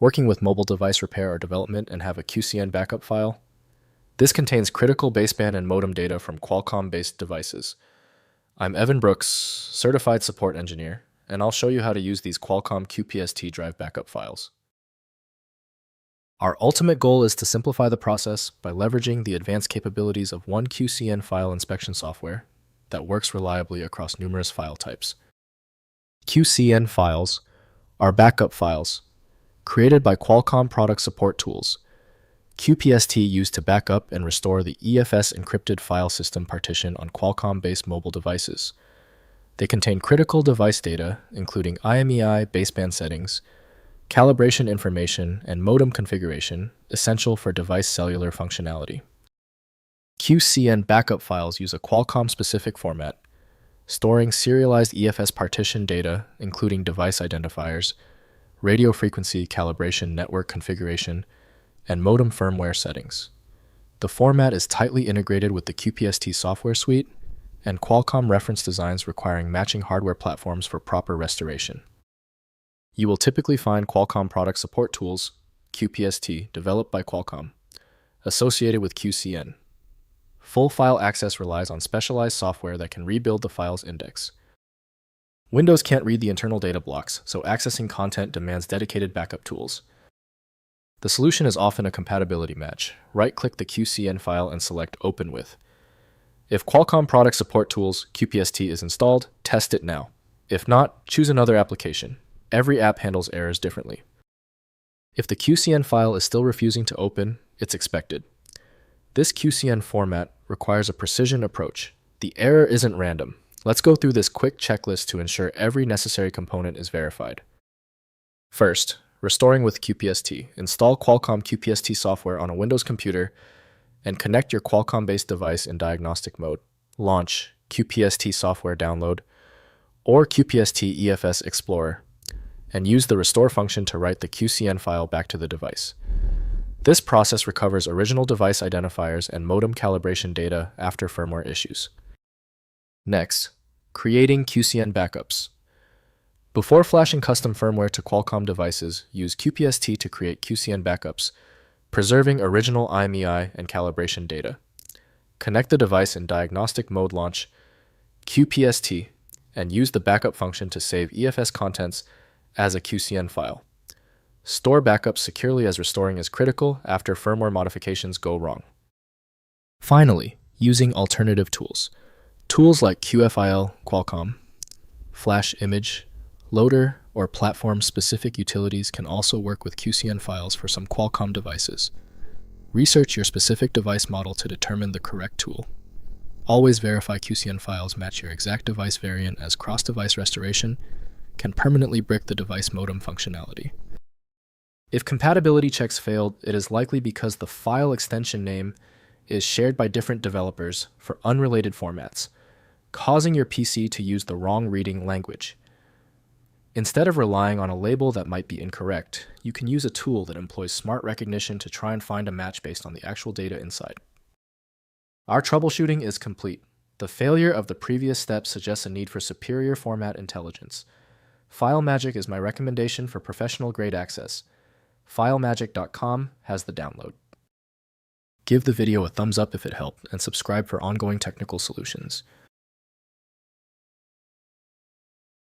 Working with mobile device repair or development and have a QCN backup file? This contains critical baseband and modem data from Qualcomm-based devices. I'm Evan Brooks, Certified Support Engineer, and I'll show you how to use these Qualcomm QPST drive backup files. Our ultimate goal is to simplify the process by leveraging the advanced capabilities of one QCN file inspection software that works reliably across numerous file types. QCN files are backup files created by Qualcomm Product Support Tools. QPST used to back up and restore the EFS Encrypted File System partition on Qualcomm-based mobile devices. They contain critical device data, including IMEI baseband settings, calibration information, and modem configuration, essential for device cellular functionality. QCN backup files use a Qualcomm-specific format, storing serialized EFS partition data, including device identifiers, radio frequency calibration network configuration, and modem firmware settings. The format is tightly integrated with the QPST software suite and Qualcomm reference designs requiring matching hardware platforms for proper restoration. You will typically find Qualcomm Product Support Tools, QPST, developed by Qualcomm, associated with QCN. Full file access relies on specialized software that can rebuild the file's index. Windows can't read the internal data blocks, so accessing content demands dedicated backup tools. The solution is often a compatibility match. Right-click the QCN file and select Open With. If Qualcomm Product Support Tools QPST is installed, test it now. If not, choose another application. Every app handles errors differently. If the QCN file is still refusing to open, it's expected. This QCN format requires a precision approach. The error isn't random. Let's go through this quick checklist to ensure every necessary component is verified. First, restoring with QPST. Install Qualcomm QPST software on a Windows computer and connect your Qualcomm-based device in diagnostic mode. Launch QPST software download or QPST EFS Explorer and use the restore function to write the QCN file back to the device. This process recovers original device identifiers and modem calibration data after firmware issues. Next, creating QCN backups. Before flashing custom firmware to Qualcomm devices, use QPST to create QCN backups, preserving original IMEI and calibration data. Connect the device in diagnostic mode, launch QPST, and use the backup function to save EFS contents as a QCN file. Store backups securely, as restoring is critical after firmware modifications go wrong. Finally, using alternative tools. Tools like QFIL, Qualcomm, Flash Image, Loader, or platform-specific utilities can also work with QCN files for some Qualcomm devices. Research your specific device model to determine the correct tool. Always verify QCN files match your exact device variant, as cross-device restoration can permanently brick the device modem functionality. If compatibility checks failed, it is likely because the file extension name is shared by different developers for unrelated formats, causing your PC to use the wrong reading language. Instead of relying on a label that might be incorrect, you can use a tool that employs smart recognition to try and find a match based on the actual data inside. Our troubleshooting is complete. The failure of the previous steps suggests a need for superior format intelligence. FileMagic is my recommendation for professional-grade access. FileMagic.com has the download. Give the video a thumbs up if it helped, and subscribe for ongoing technical solutions.